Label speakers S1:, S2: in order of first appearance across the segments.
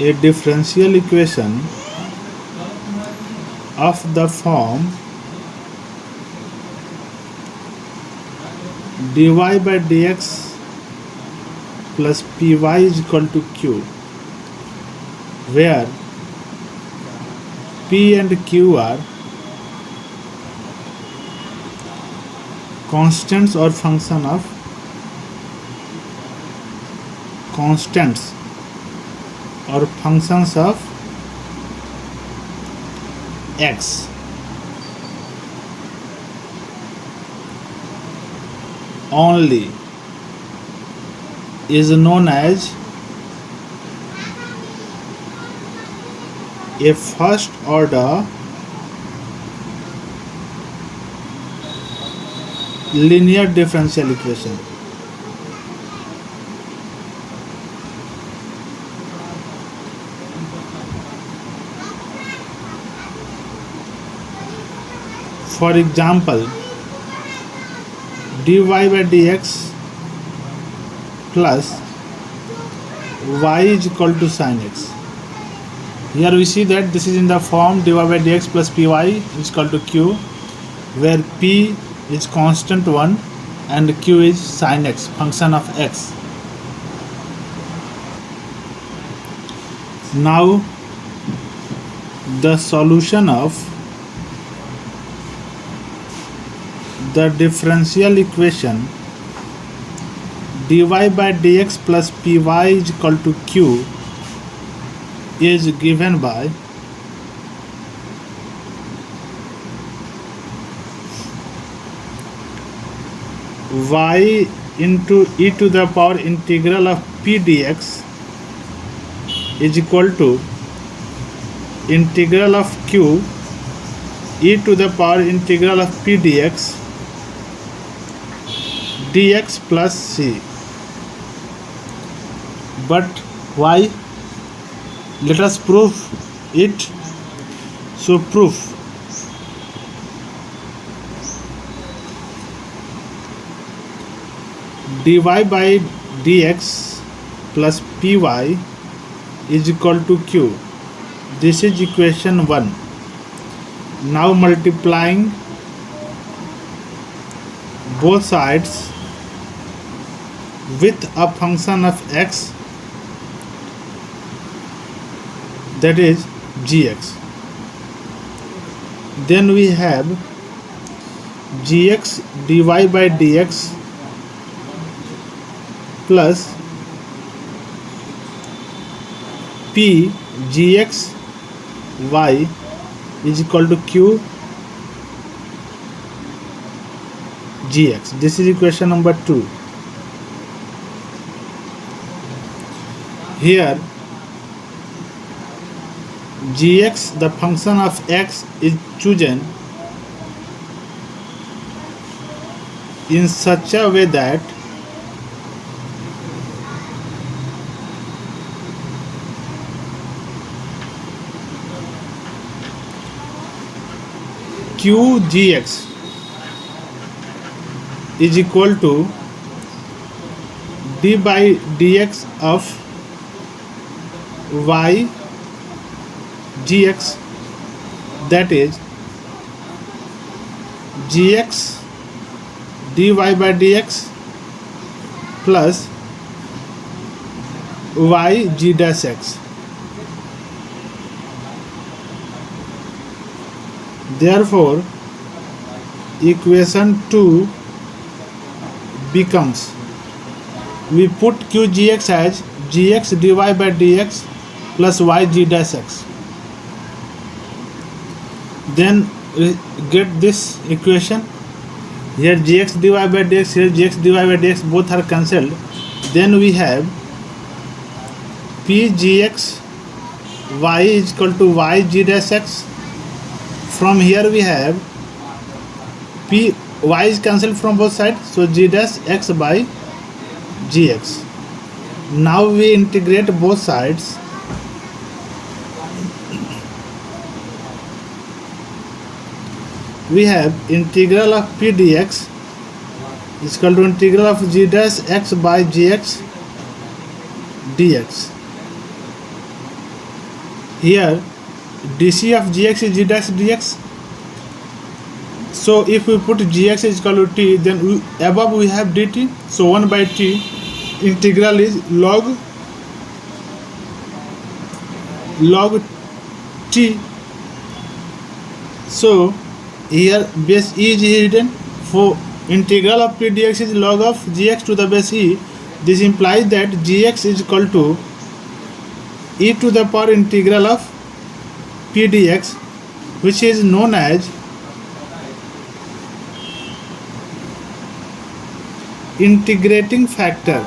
S1: a differential equation of the form dy by dx plus py is equal to q, where p and q are constants or functions of x. Only is known as a first order linear differential equation. For example, dy by dx plus y is equal to sin x. Here we see that this is in the form dy by dx plus py is equal to q, where p is constant 1 and q is sin x, function of x. Now the solution of the differential equation dy by dx plus py is equal to q is given by y into e to the power integral of p dx is equal to integral of q e to the power integral of p dx dx plus c. But why? Let us prove it. So proof. Dy by dx plus py is equal to q. This is equation 1. Now multiplying both sides with a function of x, that is gx. Then we have gx dy by dx plus p gx y is equal to q gx. This is equation number 2. Here gx, the function of x, is chosen in such a way that q gx is equal to d by dx of y gx, that is gx dy by dx plus y g dash x. Therefore equation 2 becomes, we put q gx as gx dy by dx plus y g dash x. Then we get this equation. Here gx dy by dx, here gx dy by dx, both are cancelled. Then we have p gx y is equal to y g dash x. From here we have p, y is cancelled from both sides, so g dash x by gx. Now we integrate both sides. We have integral of p dx is equal to integral of g dash x by gx dx. here dc of gx is g dash dx. So if we put gx is equal to t, then above we have dt, so 1 by t integral is log t. So here base e is hidden, for integral of p dx is log of gx to the base e. This implies that gx is equal to e to the power integral of p dx, which is known as integrating factor.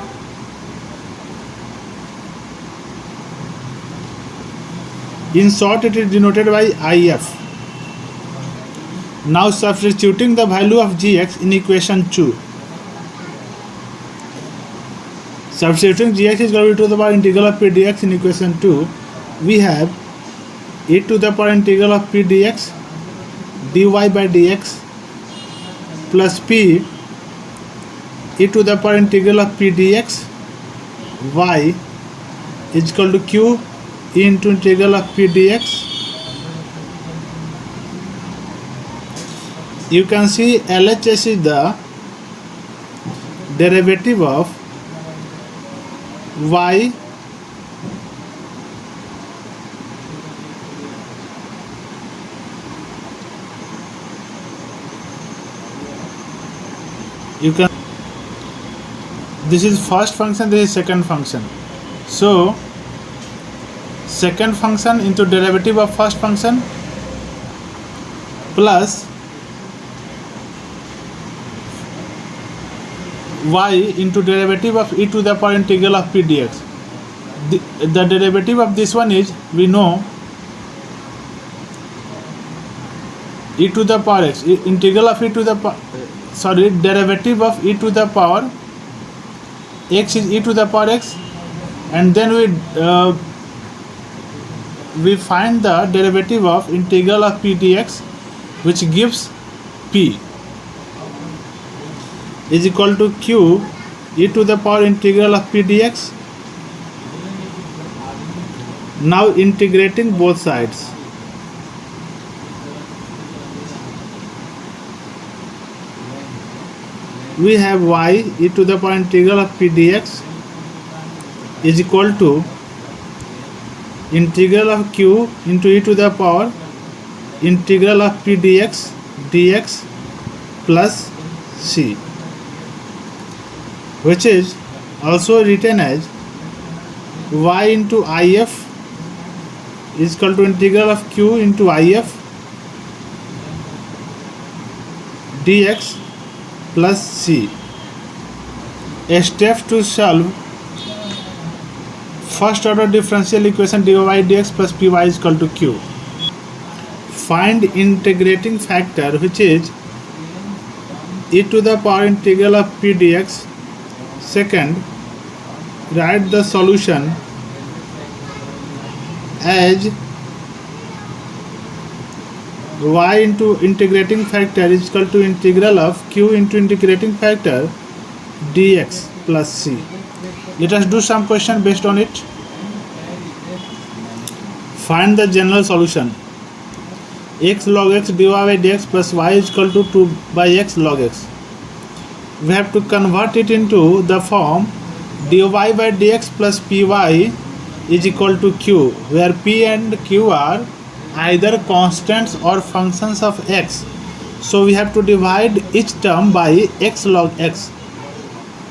S1: In short, it is denoted by IF. Now substituting the value of gx in equation 2. Substituting gx is equal to the power integral of p dx in equation 2, we have e to the power integral of p dx dy by dx plus p e to the power integral of p dx y is equal to q e into integral of p dx. You can see LHS is the derivative of y you can, this is first function, this is second function. So second function into derivative of first function plus y into derivative of e to the power integral of p dx. The derivative of this one is, we know, e to the power x, integral of e to the power, derivative of e to the power x is e to the power x, and then we find the derivative of integral of p dx, which gives p is equal to q e to the power integral of p dx. Now integrating both sides, we have y e to the power integral of p dx is equal to integral of q into e to the power integral of p dx plus c, which is also written as y into if is equal to integral of q into if dx plus c. A step to solve first order differential equation dy by dx plus py is equal to q. Find integrating factor, which is e to the power integral of p dx. Second, write the solution as y into integrating factor is equal to integral of q into integrating factor dx plus c. Let us do some question based on it. Find the general solution. X log x dy by dx plus y is equal to 2 by x log x. We have to convert it into the form dy by dx plus py is equal to q, where p and q are either constants or functions of x. So we have to divide each term by x log x.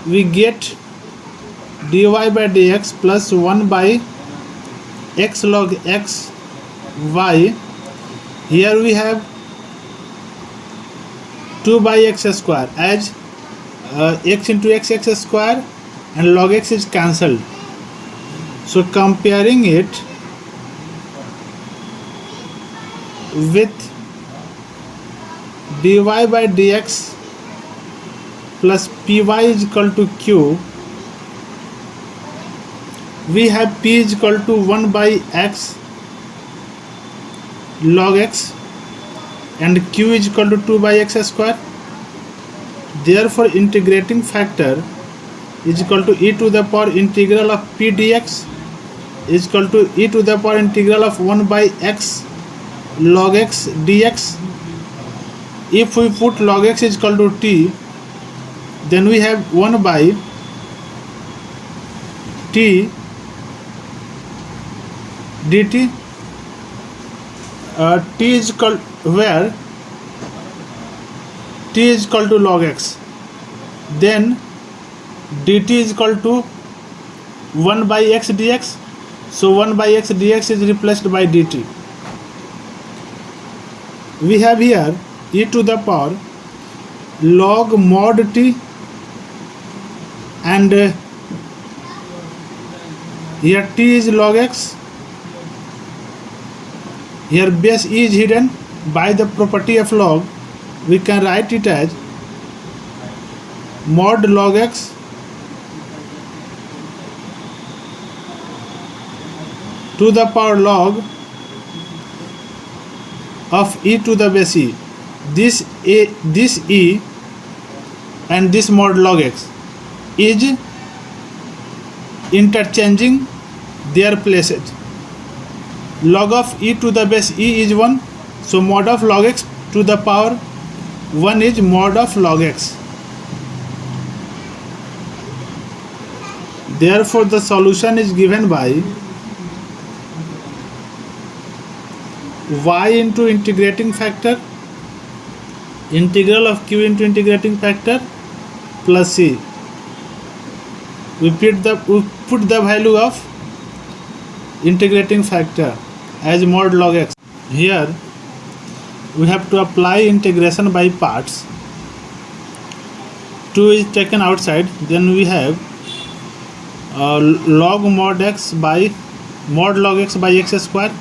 S1: We get dy by dx plus 1 by x log x y. Here we have 2 by x square, as x into x square and log x is cancelled. So comparing it with dy by dx plus py is equal to q, we have p is equal to 1 by x log x and q is equal to 2 by x square. Therefore integrating factor is equal to e to the power integral of p dx is equal to e to the power integral of 1 by x log x dx. If we put log x is equal to t, then we have 1 by t dt. T is equal where t is equal to log x, then dt is equal to 1 by x dx. So 1 by x dx is replaced by dt. We have here e to the power log mod t, and here t is log x. Here base e is hidden. By the property of log, we can write it as mod log x to the power log of e to the base e. This e and this mod log x is interchanging their places. Log of e to the base e is 1, so mod of log x to the power 1 is mod of log x. Therefore the solution is given by y into integrating factor, integral of q into integrating factor, plus c. We put the value of integrating factor as mod log x. Here we have to apply integration by parts. 2 is taken outside, then we have log mod log x by x square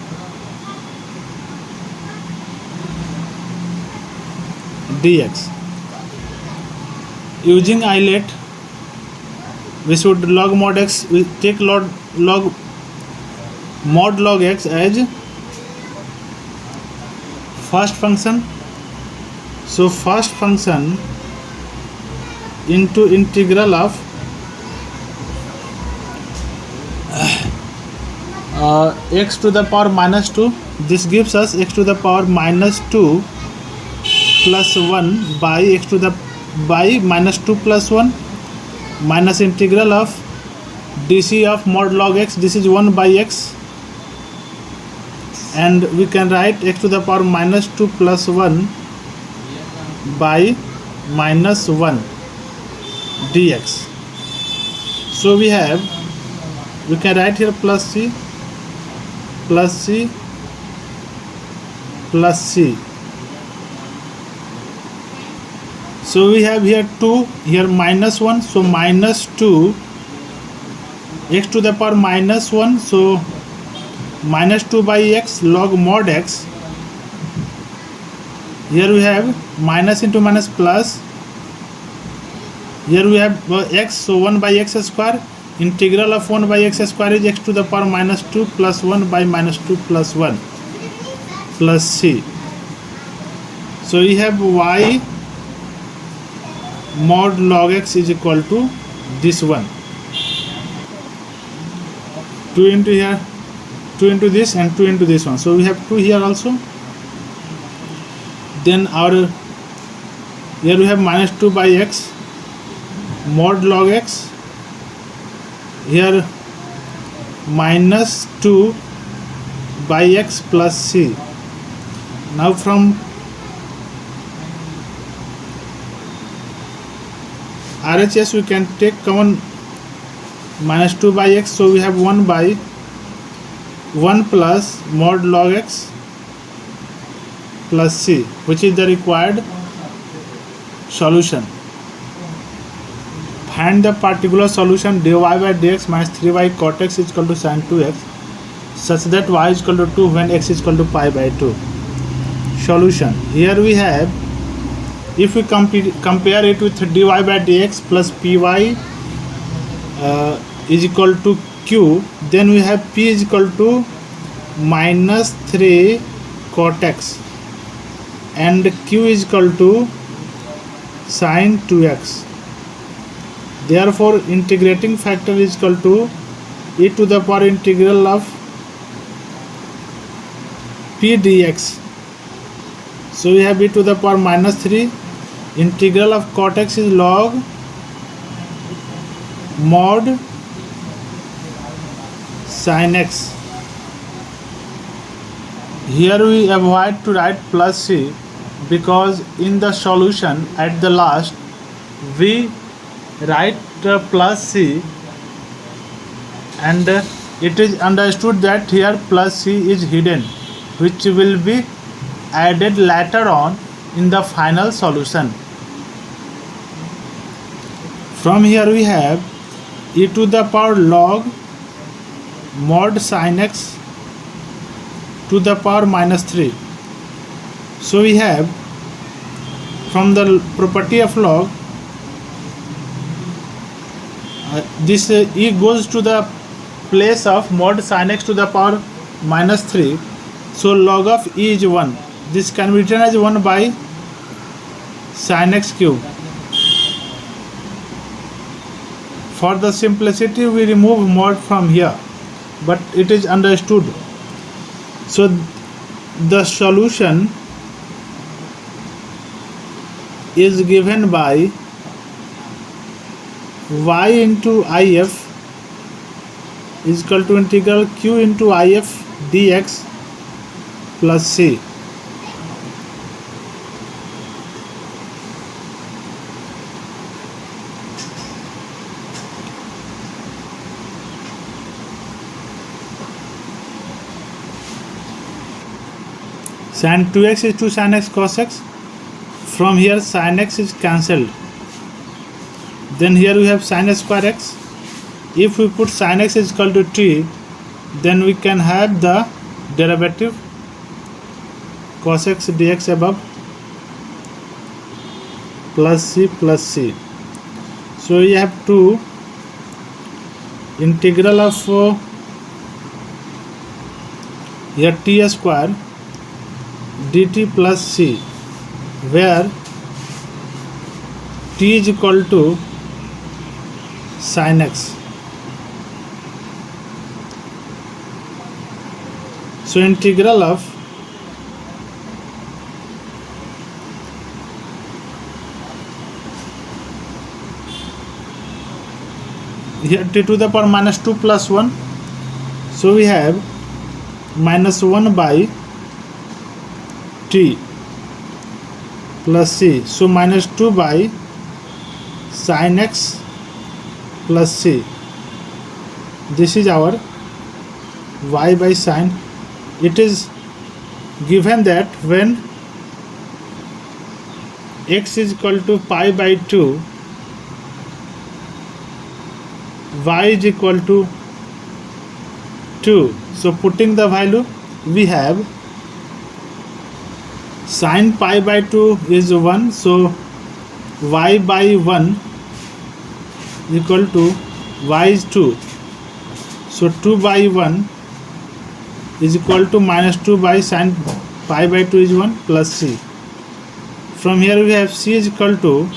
S1: dx. Using eyelet, we should log mod x, we take log mod log x as first function. So first function into integral of x to the power minus 2. This gives us x to the power minus 2 plus 1 by x to the by minus 2 plus 1 minus integral of dc of mod log x. This is 1 by x, and we can write x to the power minus 2 plus 1 by minus 1 dx. So we can write here plus c plus c plus c. So we have here 2, here minus 1, so minus 2 x to the power minus 1, so minus 2 by x log mod x. Here we have minus into minus plus. Here we have x, so 1 by x square. Integral of 1 by x square is x to the power minus 2 plus 1 by minus 2 plus 1 plus c. So we have y mod log x is equal to this one. 2 into here, 2 into this, and 2 into this one. So we have 2 here also. Then here we have minus 2 by x mod log x. Here minus 2 by x plus c. Now from RHS we can take common minus 2 by x, so we have 1 by 1 plus mod log x plus c, which is the required solution. Find the particular solution dy by dx minus 3y cot x is equal to sin 2x such that y is equal to 2 when x is equal to pi by 2. Solution. Here we have, if we compare it with dy by dx plus py is equal to q, then we have p is equal to minus 3 cot x and q is equal to sin 2x. Therefore integrating factor is equal to e to the power integral of p dx. So we have e to the power minus 3. Integral of cot x is log mod sin x. Here we avoid to write plus c because in the solution at the last we write plus c, and it is understood that here plus c is hidden, which will be added later on in the final solution. From here we have e to the power log mod sin x to the power minus 3. So we have from the property of log, this e goes to the place of mod sin x to the power minus 3. So log of e is 1. This can be written as 1 by sin x cube. For the simplicity we remove mod from here, but it is understood. So the solution is given by y into if is equal to integral q into if dx plus c. Sin 2x is to sin x cos x. From here sin x is cancelled. Then here we have sin square x. If we put sin x is equal to t, then we can have the derivative cos x dx above plus c plus c. So we have to integral of here t square dt plus c, where t is equal to sin x. So integral of here t to the power minus 2 plus 1. So we have minus 1 by t plus c. So minus 2 by sin x plus c. This is our y by sin. It is given that when x is equal to pi by 2, y is equal to 2. So putting the value, we have sin pi by 2 is 1, so y by 1 equal to y is 2. So 2 by 1 is equal to minus 2 by sin pi by 2 is 1 plus c. From here we have c is equal to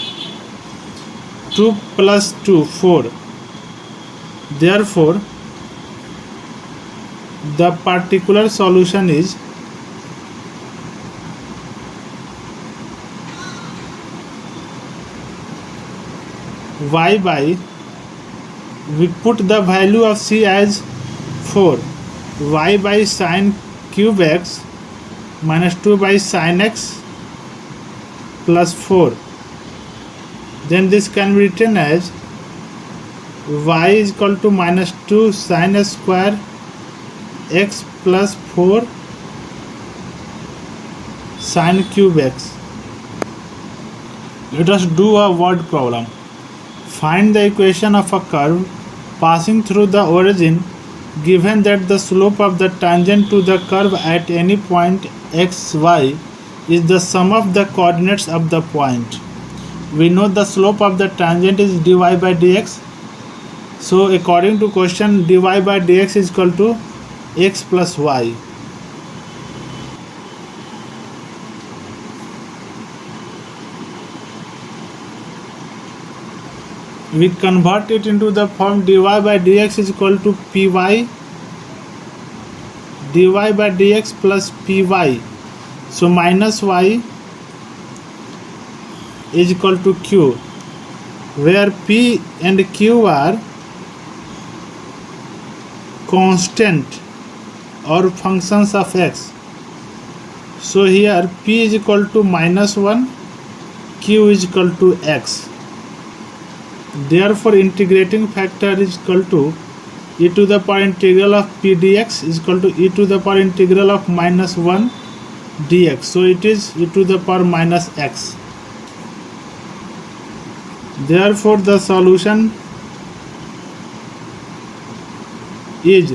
S1: 2 plus 2, 4. Therefore the particular solution is y by, we put the value of c as 4, y by sin cube x minus 2 by sin x plus 4. Then this can be written as y is equal to minus 2 sin square x plus 4 sin cube x. Let us do a word problem. Find the equation of a curve passing through the origin given that the slope of the tangent to the curve at any point xy is the sum of the coordinates of the point. We know the slope of the tangent is dy by dx. So according to question, dy by dx is equal to x plus y. we convert it into the form dy by dx is equal to py dy by dx plus py. So minus y is equal to q, where p and q are constant or functions of x. So here p is equal to -1, q is equal to x. Therefore integrating factor is equal to e to the power integral of p dx is equal to e to the power integral of -1 dx. So it is e to the power minus x. Therefore the solution is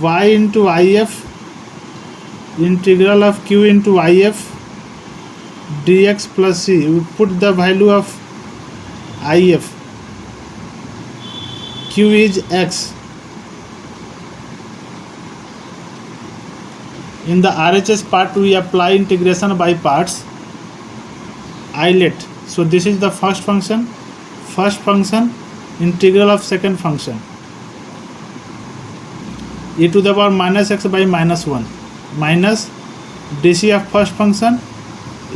S1: y into if integral of q into if dx plus c. We put the value of if. Q is x. In the RHS part we apply integration by parts. Islet. So this is the first function, integral of second function, e to the power minus x by -1 minus dc of first function,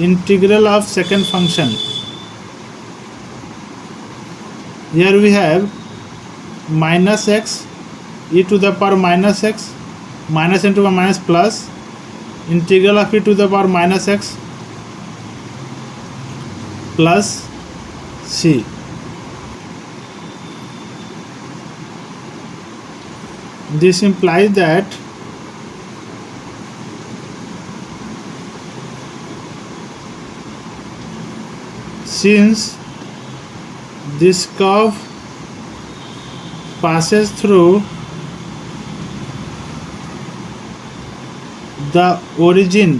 S1: integral of second function. Here we have minus x e to the power minus x minus into a minus plus integral of e to the power minus x plus c. This implies that since this curve passes through the origin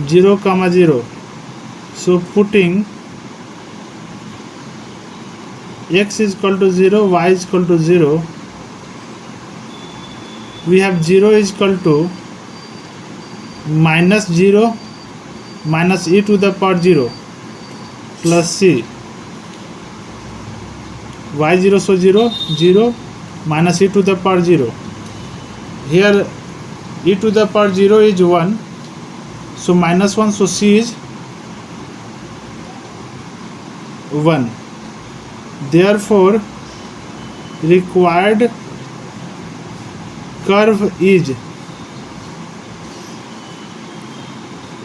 S1: 0, 0, so putting x is equal to 0, y is equal to 0, we have 0 is equal to -0 minus e to the power 0 plus c, y0, so 0, 0 minus e to the power 0. Here e to the power 0 is 1, so -1, so c is 1. Therefore required curve is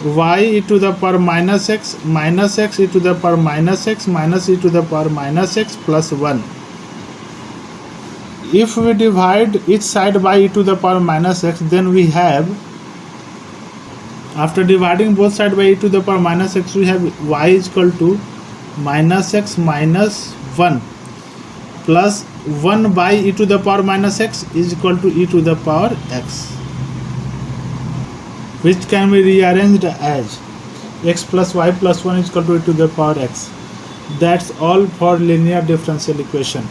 S1: y e to the power minus x e to the power minus x minus e to the power minus x plus 1. If we divide each side by e to the power minus x, then we have, after dividing both sides by e to the power minus x, we have y is equal to minus x minus 1 plus 1 by e to the power minus x is equal to e to the power x, which can be rearranged as x plus y plus 1 is equal to e to the power x. That's all for linear differential equation.